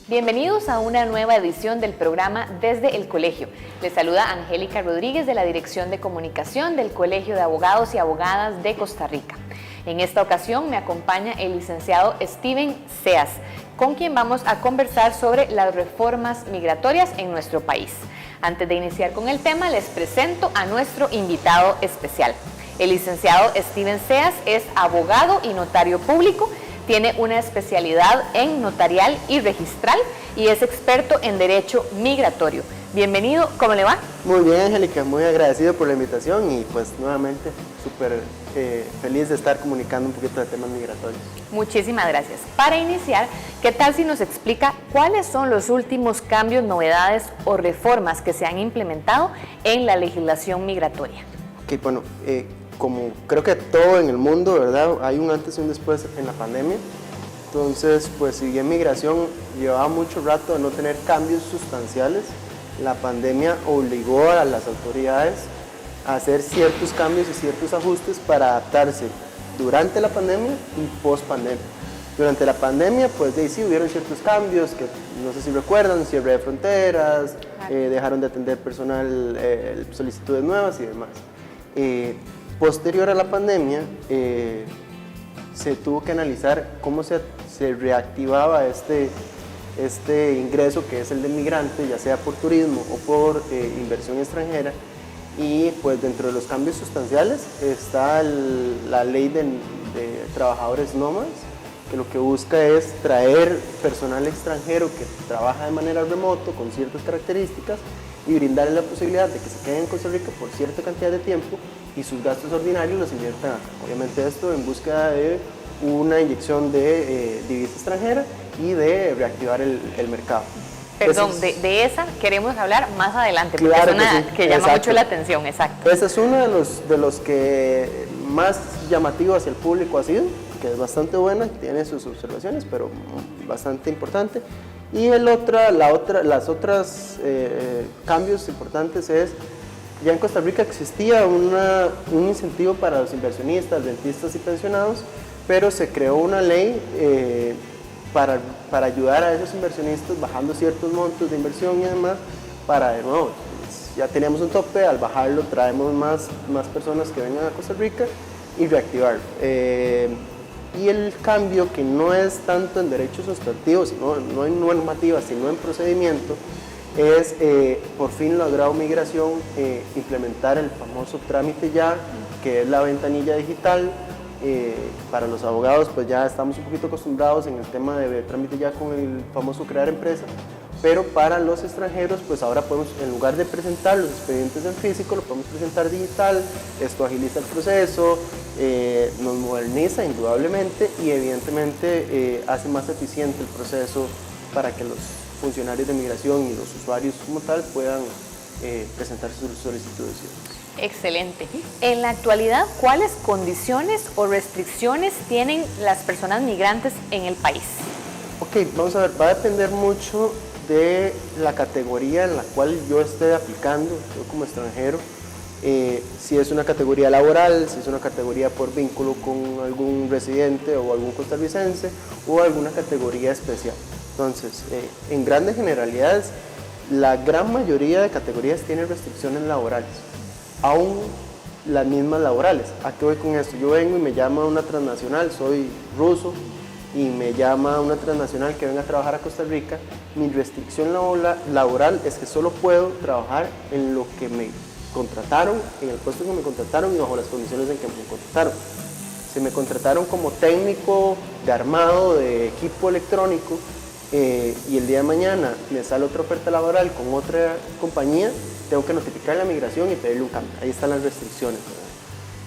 Bienvenidos a una nueva edición del programa Desde el Colegio. Les saluda Angélica Rodríguez de la Dirección de Comunicación del Colegio de Abogados y Abogadas de Costa Rica. En esta ocasión me acompaña el licenciado Steven Seas, con quien vamos a conversar sobre las reformas migratorias en nuestro país. Antes de iniciar con el tema, les presento a nuestro invitado especial. El licenciado Steven Seas es abogado y notario público. Tiene una especialidad en notarial y registral y es experto en derecho migratorio. Bienvenido, ¿cómo le va? Muy bien, Angélica, muy agradecido por la invitación y pues nuevamente súper feliz de estar comunicando un poquito de temas migratorios. Muchísimas gracias. Para iniciar, ¿qué tal si nos explica cuáles son los últimos cambios, novedades o reformas que se han implementado en la legislación migratoria? Ok, bueno, como creo que todo en el mundo, ¿verdad? Hay un antes y un después en la pandemia. Entonces, pues si bien migración llevaba mucho rato de no tener cambios sustanciales, la pandemia obligó a las autoridades a hacer ciertos cambios y ciertos ajustes para adaptarse durante la pandemia y post pandemia. Durante la pandemia, pues sí hubieron ciertos cambios que no sé si recuerdan, cierre de fronteras, dejaron de atender personal, solicitudes nuevas y demás. Posterior a la pandemia, se tuvo que analizar cómo se reactivaba este ingreso que es el del migrante, ya sea por turismo o por inversión extranjera, y pues dentro de los cambios sustanciales está la ley de trabajadores nómadas, que lo que busca es traer personal extranjero que trabaja de manera remoto con ciertas características y brindarle la posibilidad de que se queden en Costa Rica por cierta cantidad de tiempo y sus gastos ordinarios los inviertan acá. Obviamente esto en búsqueda de una inyección de divisa extranjera y de reactivar el mercado. Perdón, de esa queremos hablar más adelante, porque claro es una que llama exacto. mucho la atención, exacto. Ese es uno de los que más llamativo hacia el público ha sido, que es bastante buena, tiene sus observaciones, pero bastante importante. Y las otras cambios importantes es, ya en Costa Rica existía un incentivo para los inversionistas, rentistas y pensionados, pero se creó una ley para ayudar a esos inversionistas bajando ciertos montos de inversión y demás, para de nuevo, ya teníamos un tope, al bajarlo traemos más personas que vengan a Costa Rica y reactivarlo. Y el cambio, que no es tanto en derechos sustantivos, no en normativa, sino en procedimiento, es por fin logrado Migración implementar el famoso trámite ya, que es la ventanilla digital. Para los abogados pues ya estamos un poquito acostumbrados en el tema de trámite ya con el famoso crear empresa, pero para los extranjeros pues ahora podemos, en lugar de presentar los expedientes en físico, lo podemos presentar digital. Esto agiliza el proceso, nos moderniza indudablemente y evidentemente hace más eficiente el proceso para que los funcionarios de migración y los usuarios como tal puedan presentar sus solicitudes. Excelente. En la actualidad, ¿cuáles condiciones o restricciones tienen las personas migrantes en el país? Ok, vamos a ver, va a depender mucho de la categoría en la cual yo esté aplicando, yo como extranjero, si es una categoría laboral, si es una categoría por vínculo con algún residente o algún costarricense o alguna categoría especial. Entonces, en grandes generalidades, la gran mayoría de categorías tienen restricciones laborales, aún las mismas laborales. ¿A qué voy con esto? Yo vengo y me llama una transnacional, soy ruso, y me llama una transnacional que venga a trabajar a Costa Rica. Mi restricción laboral es que solo puedo trabajar en lo que me contrataron, en el puesto que me contrataron y bajo las condiciones en que me contrataron. Si me contrataron como técnico de armado de equipo electrónico y el día de mañana me sale otra oferta laboral con otra compañía, tengo que notificarle a migración y pedirle un cambio. Ahí están las restricciones,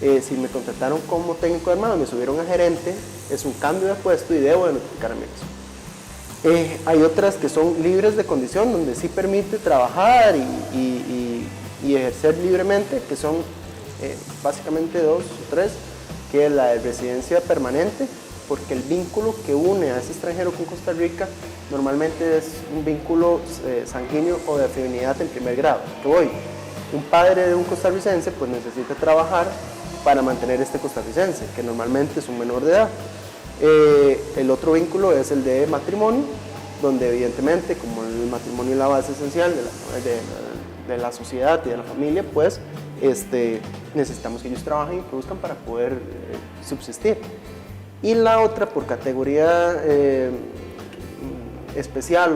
¿verdad? Si me contrataron como técnico de armado, me subieron a gerente, es un cambio de puesto y debo de notificar a migración. Hay otras que son libres de condición, donde sí permite trabajar y ejercer libremente, que son básicamente 2 o 3, que es la de residencia permanente, porque el vínculo que une a ese extranjero con Costa Rica normalmente es un vínculo sanguíneo o de afinidad en primer grado. ¿Qué voy? un padre de un costarricense pues necesita trabajar para mantener este costarricense, que normalmente es un menor de edad. El otro vínculo es el de matrimonio, donde evidentemente, como el matrimonio es la base esencial de la sociedad y de la familia, pues necesitamos que ellos trabajen y produzcan para poder subsistir. Y la otra, por categoría especial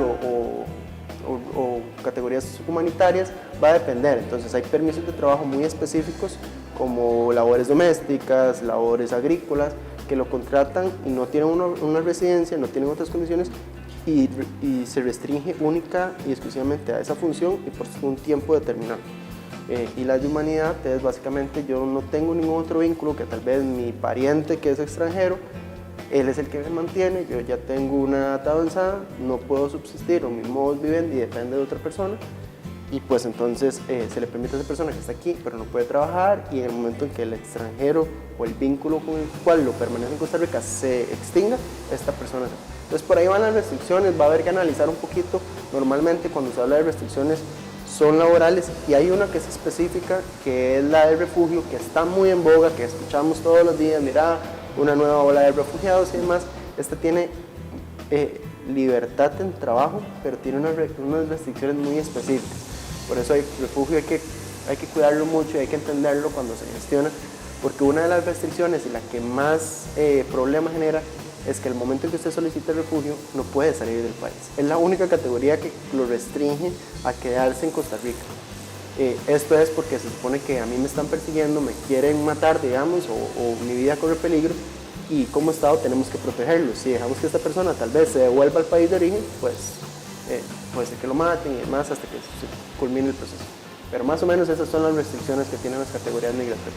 o categorías humanitarias, va a depender. Entonces hay permisos de trabajo muy específicos, como labores domésticas, labores agrícolas, que lo contratan y no tienen una residencia, no tienen otras condiciones, y se restringe única y exclusivamente a esa función y por un tiempo determinado. Y la de humanidad es básicamente, yo no tengo ningún otro vínculo que tal vez mi pariente que es extranjero, él es el que me mantiene, yo ya tengo una edad avanzada, no puedo subsistir o mi modus vivendi depende de otra persona, y pues entonces se le permite a esa persona que está aquí pero no puede trabajar, y en el momento en que el extranjero o el vínculo con el cual lo permanece en Costa Rica se extinga, esta persona se... Entonces por ahí van las restricciones, va a haber que analizar un poquito. Normalmente cuando se habla de restricciones son laborales, y hay una que es específica, que es la del refugio, que está muy en boga, que escuchamos todos los días, mira, una nueva ola de refugiados y demás. Esta tiene libertad en trabajo, pero tiene unas restricciones muy específicas. Por eso hay refugio, hay que cuidarlo mucho y hay que entenderlo cuando se gestiona, porque una de las restricciones y la que más problema genera es que el momento en que usted solicita el refugio no puede salir del país. Es la única categoría que lo restringe a quedarse en Costa Rica. Esto es porque se supone que a mí me están persiguiendo, me quieren matar, digamos, o mi vida corre peligro, y como Estado tenemos que protegerlo. Si dejamos que esta persona tal vez se devuelva al país de origen, pues puede ser que lo maten y demás hasta que se culmine el proceso. Pero más o menos esas son las restricciones que tienen las categorías migratorias.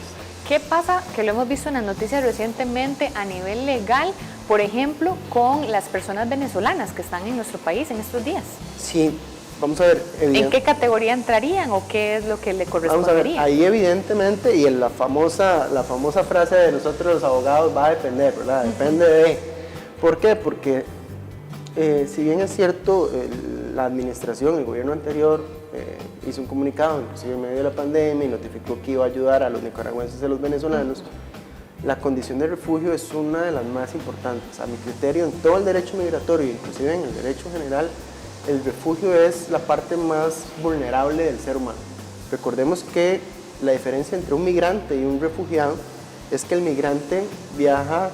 ¿Qué pasa, que lo hemos visto en las noticias recientemente a nivel legal, por ejemplo, con las personas venezolanas que están en nuestro país en estos días? Sí, vamos a ver. ¿En qué categoría entrarían o qué es lo que le correspondería? Vamos a ver, ahí evidentemente, y en la famosa frase de nosotros los abogados va a depender, ¿verdad? Depende de... ¿Por qué? Porque si bien es cierto, la administración, el gobierno anterior, hizo un comunicado, inclusive en medio de la pandemia, y notificó que iba a ayudar a los nicaragüenses y a los venezolanos, la condición de refugio es una de las más importantes. A mi criterio, en todo el derecho migratorio, inclusive en el derecho general, el refugio es la parte más vulnerable del ser humano. Recordemos que la diferencia entre un migrante y un refugiado es que el migrante viaja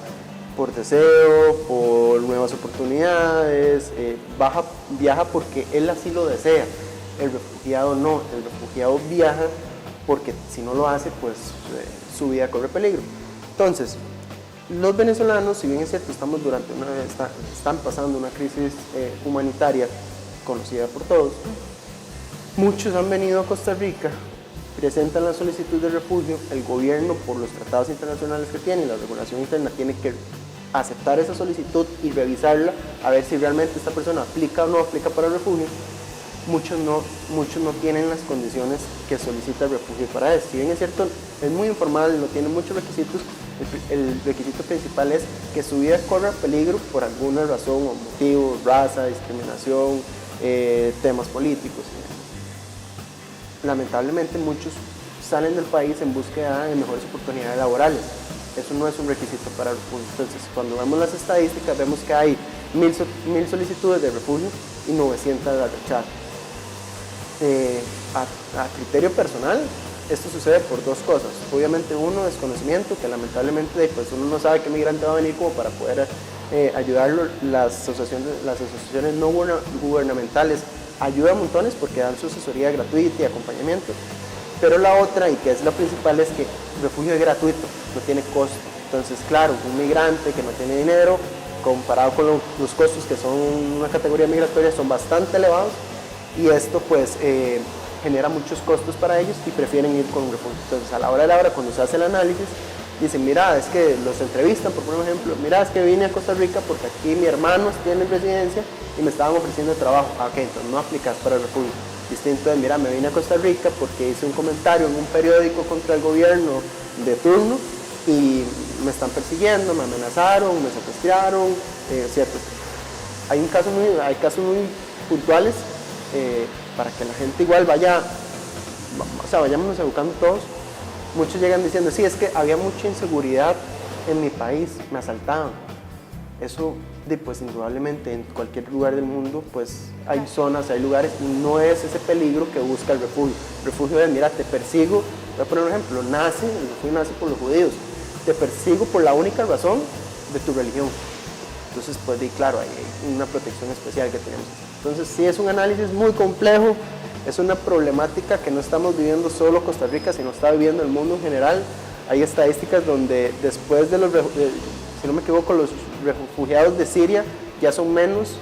por deseo, por nuevas oportunidades, viaja porque él así lo desea. El refugiado no, el refugiado viaja porque si no lo hace, pues su vida corre peligro. Entonces, los venezolanos, si bien es cierto, están pasando una crisis humanitaria conocida por todos, muchos han venido a Costa Rica, presentan la solicitud de refugio, el gobierno, por los tratados internacionales que tiene y la regulación interna, tiene que aceptar esa solicitud y revisarla a ver si realmente esta persona aplica o no aplica para el refugio. Muchos no tienen las condiciones que solicita el refugio para eso. Si bien es cierto, es muy informal, no tiene muchos requisitos, el requisito principal es que su vida corra peligro por alguna razón o motivo, raza, discriminación, temas políticos. Lamentablemente muchos salen del país en búsqueda de mejores oportunidades laborales. Eso no es un requisito para el refugio. Entonces, cuando vemos las estadísticas, vemos que hay 1000 solicitudes de refugio y 900 las rechazan. A criterio personal, esto sucede por dos cosas. Obviamente, uno, desconocimiento, que lamentablemente pues uno no sabe qué migrante va a venir como para poder ayudarlo. Las asociaciones no gubernamentales ayudan montones porque dan su asesoría gratuita y acompañamiento. Pero la otra, y que es la principal, es que el refugio es gratuito, no tiene costo. Entonces, claro, un migrante que no tiene dinero, comparado con los costos que son una categoría migratoria, son bastante elevados, y esto pues genera muchos costos para ellos y prefieren ir con un refugio. Entonces, a la hora de la hora, cuando se hace el análisis, dicen, mira, es que los entrevistan, por ejemplo, mira, es que vine a Costa Rica porque aquí mi hermano tiene residencia y me estaban ofreciendo trabajo. Ok, entonces no aplicas para el refugio. Distinto de, mira, me vine a Costa Rica porque hice un comentario en un periódico contra el gobierno de turno y me están persiguiendo, me amenazaron, me secuestraron, ¿cierto? Hay casos muy puntuales para que la gente igual vaya, o sea, vayámonos educando todos. Muchos llegan diciendo, sí, es que había mucha inseguridad en mi país, me asaltaban. Eso, pues indudablemente en cualquier lugar del mundo, pues hay zonas, hay lugares, y no es ese peligro que busca el refugio. El refugio es, mira, te persigo, voy a poner un ejemplo, el refugio nace por los judíos, te persigo por la única razón de tu religión. Entonces, pues, claro, hay una protección especial que tenemos. Entonces, sí, es un análisis muy complejo, es una problemática que no estamos viviendo solo Costa Rica, sino está viviendo el mundo en general. Hay estadísticas donde después de si no me equivoco, los refugiados de Siria ya son menos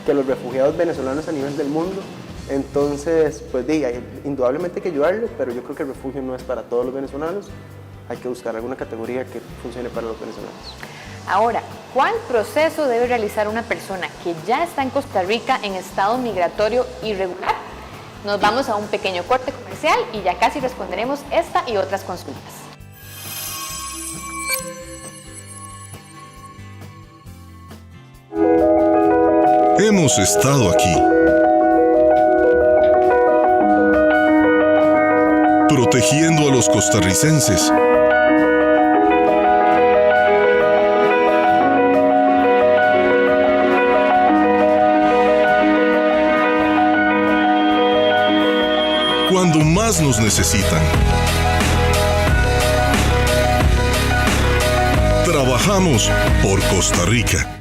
que los refugiados venezolanos a nivel del mundo. Entonces, pues, indudablemente hay que ayudarles, pero yo creo que el refugio no es para todos los venezolanos. Hay que buscar alguna categoría que funcione para los venezolanos. Ahora, ¿cuál proceso debe realizar una persona que ya está en Costa Rica en estado migratorio irregular? Nos vamos a un pequeño corte comercial y ya casi responderemos esta y otras consultas. Hemos estado aquí, protegiendo a los costarricenses. Cuando más nos necesitan. Trabajamos por Costa Rica.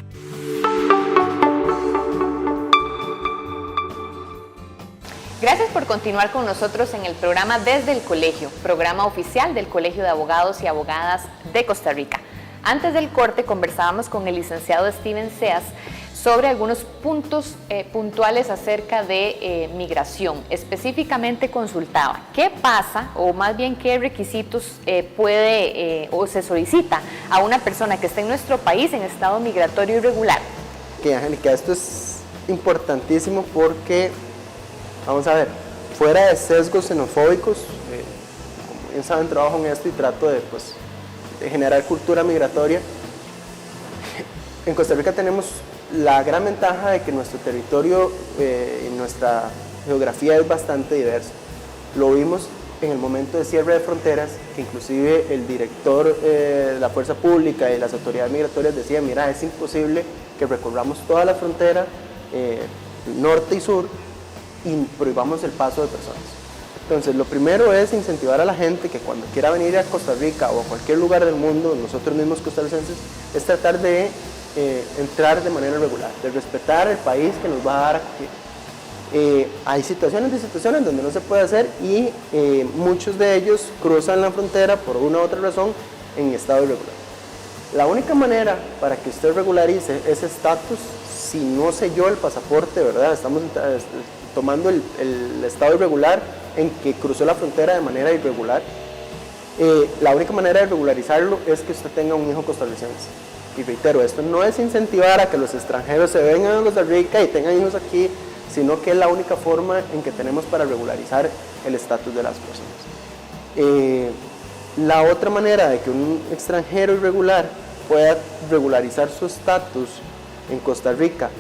Gracias por continuar con nosotros en el programa Desde el Colegio, programa oficial del Colegio de Abogados y Abogadas de Costa Rica. Antes del corte conversábamos con el licenciado Steven Seas sobre algunos puntos puntuales acerca de migración. Específicamente consultaba qué pasa, o más bien qué requisitos puede o se solicita a una persona que esté en nuestro país en estado migratorio irregular. Ok, Angélica, esto es importantísimo porque, vamos a ver, fuera de sesgos xenofóbicos, como bien saben, trabajo en esto y trato de generar cultura migratoria. En Costa Rica tenemos la gran ventaja de que nuestro territorio y nuestra geografía es bastante diversa. Lo vimos en el momento de cierre de fronteras, que inclusive el director de la Fuerza Pública y las autoridades migratorias decían, mira, es imposible que recorramos toda la frontera, norte y sur, y prohibamos el paso de personas. Entonces, lo primero es incentivar a la gente que cuando quiera venir a Costa Rica o a cualquier lugar del mundo, nosotros mismos costarricenses, es tratar de entrar de manera regular, de respetar el país que nos va a dar acogida. Hay situaciones donde no se puede hacer y muchos de ellos cruzan la frontera por una u otra razón en estado irregular. La única manera para que usted regularice ese estatus, si no selló el pasaporte, ¿verdad? Estamos tomando el estado irregular en que cruzó la frontera de manera irregular. La única manera de regularizarlo es que usted tenga un hijo costarricense. Y reitero, esto no es incentivar a que los extranjeros se vengan a Costa Rica y tengan hijos aquí, sino que es la única forma en que tenemos para regularizar el estatus de las personas. La otra manera de que un extranjero irregular pueda regularizar su estatus en Costa Rica,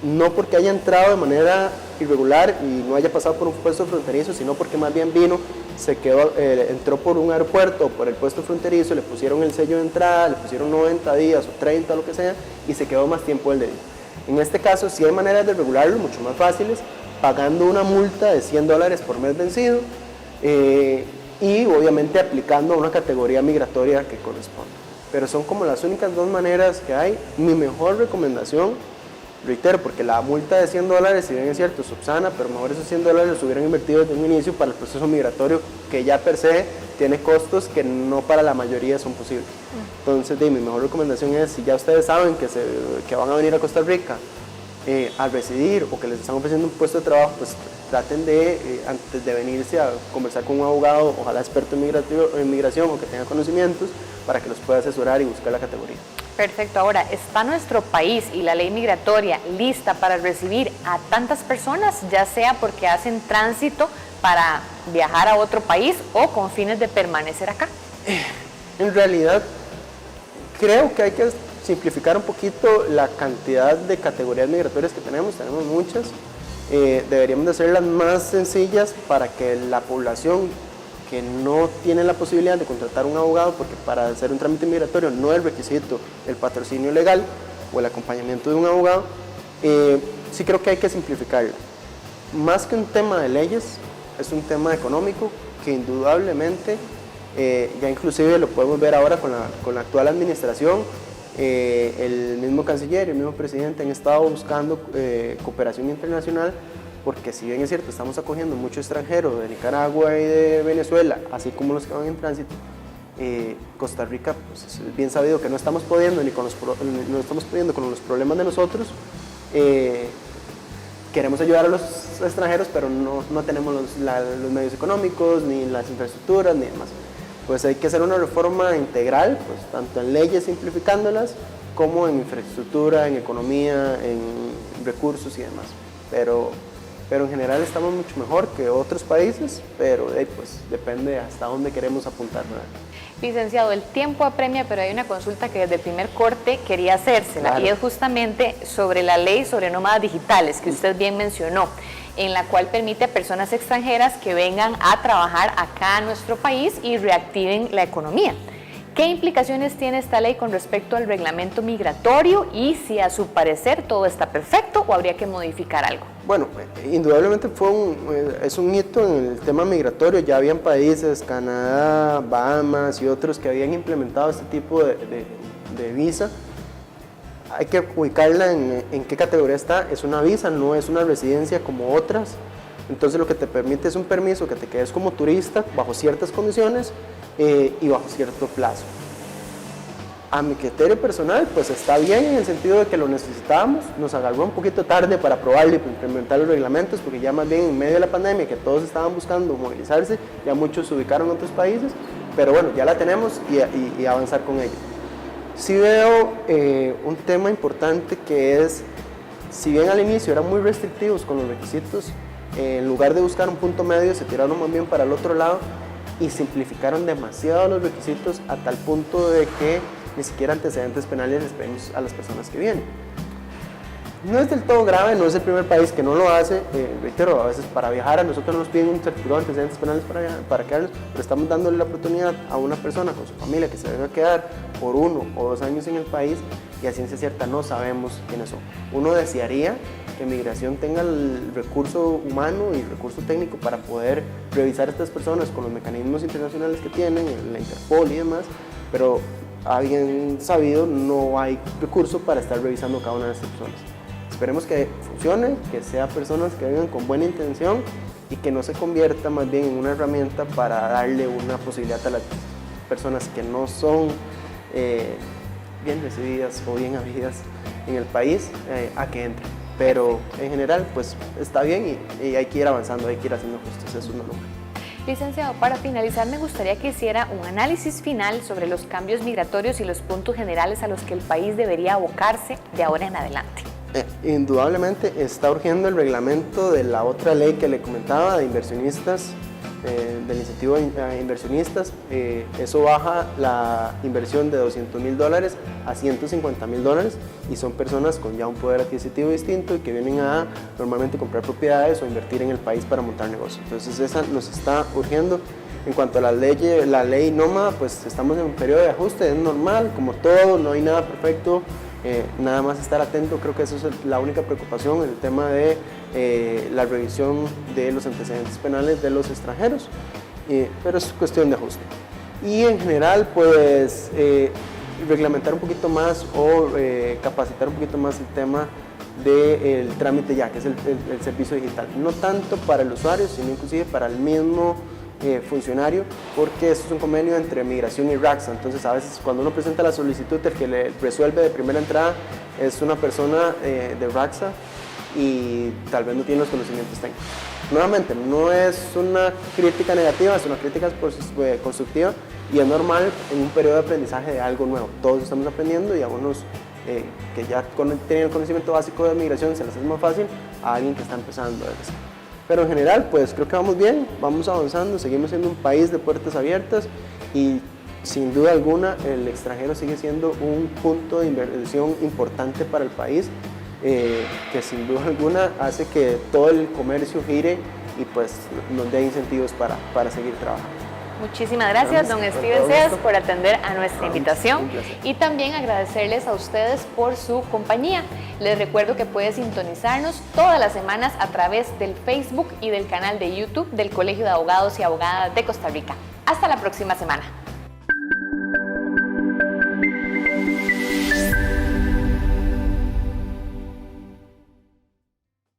no porque haya entrado de manera irregular y no haya pasado por un puesto fronterizo, sino porque más bien vino, entró por un aeropuerto o por el puesto fronterizo, le pusieron el sello de entrada, le pusieron 90 días o 30, lo que sea, y se quedó más tiempo del debido. En este caso, sí hay maneras de regularlo, mucho más fáciles, pagando una multa de $100 por mes vencido y obviamente aplicando a una categoría migratoria que corresponda. Pero son como las únicas dos maneras que hay. Mi mejor recomendación, reitero, porque la multa de $100, si bien es cierto, subsana, pero mejor esos $100 los hubieran invertido desde un inicio para el proceso migratorio, que ya per se tiene costos que no para la mayoría son posibles. Entonces, mi mejor recomendación es, si ya ustedes saben que van a venir a Costa Rica a residir o que les están ofreciendo un puesto de trabajo, pues traten de, antes de venirse, a conversar con un abogado, ojalá experto en migración o que tenga conocimientos, para que los pueda asesorar y buscar la categoría. Perfecto. Ahora, ¿está nuestro país y la ley migratoria lista para recibir a tantas personas, ya sea porque hacen tránsito para viajar a otro país o con fines de permanecer acá? En realidad, creo que hay que simplificar un poquito la cantidad de categorías migratorias que tenemos muchas. Deberíamos de hacerlas más sencillas para que la población que no tienen la posibilidad de contratar un abogado, porque para hacer un trámite migratorio no es requisito el patrocinio legal o el acompañamiento de un abogado, sí creo que hay que simplificarlo. Más que un tema de leyes, es un tema económico que indudablemente, ya inclusive lo podemos ver ahora con la actual administración, el mismo canciller y el mismo presidente han estado buscando cooperación internacional, porque si bien es cierto, estamos acogiendo mucho extranjero de Nicaragua y de Venezuela, así como los que van en tránsito, Costa Rica, pues, es bien sabido que no estamos pudiendo con los problemas de nosotros. Queremos ayudar a los extranjeros, pero no tenemos los medios económicos, ni las infraestructuras, ni demás. Pues hay que hacer una reforma integral, pues, tanto en leyes simplificándolas, como en infraestructura, en economía, en recursos y demás. Pero en general estamos mucho mejor que otros países, pero pues depende hasta dónde queremos apuntar, ¿verdad? Licenciado, el tiempo apremia, pero hay una consulta que desde el primer corte quería hacérsela, claro. Y es justamente sobre la ley sobre nómadas digitales, que usted bien mencionó, en la cual permite a personas extranjeras que vengan a trabajar acá a nuestro país y reactiven la economía. ¿Qué implicaciones tiene esta ley con respecto al reglamento migratorio y si a su parecer todo está perfecto o habría que modificar algo? Bueno, indudablemente es un hito en el tema migratorio. Ya habían países, Canadá, Bahamas y otros que habían implementado este tipo de visa. Hay que ubicarla en qué categoría está. Es una visa, no es una residencia como otras. Entonces lo que te permite es un permiso que te quedes como turista bajo ciertas condiciones y bajo cierto plazo. A mi criterio personal, pues está bien en el sentido de que lo necesitábamos, nos agarró un poquito tarde para aprobarlo y implementar los reglamentos, porque ya más bien en medio de la pandemia, que todos estaban buscando movilizarse, ya muchos se ubicaron en otros países, pero bueno, ya la tenemos y avanzar con ella. Sí veo un tema importante que es, si bien al inicio eran muy restrictivos con los requisitos, en lugar de buscar un punto medio, se tiraron más bien para el otro lado y simplificaron demasiado los requisitos a tal punto de que ni siquiera antecedentes penales les pedimos a las personas que vienen. No es del todo grave, no es el primer país que no lo hace, reitero, a veces para viajar a nosotros nos piden un certificado de antecedentes penales para quedarnos, pero estamos dándole la oportunidad a una persona con su familia que se debe quedar por 1 o 2 años en el país y a ciencia cierta no sabemos quiénes son. Uno desearía que Migración tenga el recurso humano y el recurso técnico para poder revisar a estas personas con los mecanismos internacionales que tienen, la Interpol y demás, pero a bien sabido no hay recurso para estar revisando cada una de estas personas. Esperemos que funcione, que sean personas que vengan con buena intención y que no se convierta más bien en una herramienta para darle una posibilidad a las personas que no son bien recibidas o bien habidas en el país a que entren. Pero en general pues está bien y hay que ir avanzando, hay que ir haciendo justicia, eso es normal. Licenciado, para finalizar me gustaría que hiciera un análisis final sobre los cambios migratorios y los puntos generales a los que el país debería abocarse de ahora en adelante. Indudablemente está urgiendo el reglamento de la otra ley que le comentaba de inversionistas, del incentivo a inversionistas. Eso baja la inversión de $200,000 a $150,000 y son personas con ya un poder adquisitivo distinto y que vienen a normalmente comprar propiedades o invertir en el país para montar negocios. Entonces esa nos está urgiendo. En cuanto a la ley nómada, pues estamos en un periodo de ajuste, es normal, como todo, no hay nada perfecto. Nada más estar atento, creo que eso es la única preocupación, el tema de la revisión de los antecedentes penales de los extranjeros, pero es cuestión de ajuste. Y en general, pues, reglamentar un poquito más o capacitar un poquito más el tema del trámite ya, que es el servicio digital. No tanto para el usuario, sino inclusive para el mismo funcionario, porque esto es un convenio entre Migración y RACSA. Entonces a veces cuando uno presenta la solicitud, el que le resuelve de primera entrada es una persona de RACSA y tal vez no tiene los conocimientos técnicos. Nuevamente, no es una crítica negativa, es una crítica constructiva y es normal en un periodo de aprendizaje de algo nuevo. Todos estamos aprendiendo y a unos que ya tienen el conocimiento básico de migración se les hace más fácil a alguien que está empezando desde cero. Pero en general, pues creo que vamos bien, vamos avanzando, seguimos siendo un país de puertas abiertas y sin duda alguna el extranjero sigue siendo un punto de inversión importante para el país, que sin duda alguna hace que todo el comercio gire y pues nos dé incentivos para seguir trabajando. Muchísimas gracias, don Steven Seas, por atender a nuestra invitación y también agradecerles a ustedes por su compañía. Les recuerdo que puede sintonizarnos todas las semanas a través del Facebook y del canal de YouTube del Colegio de Abogados y Abogadas de Costa Rica. Hasta la próxima semana.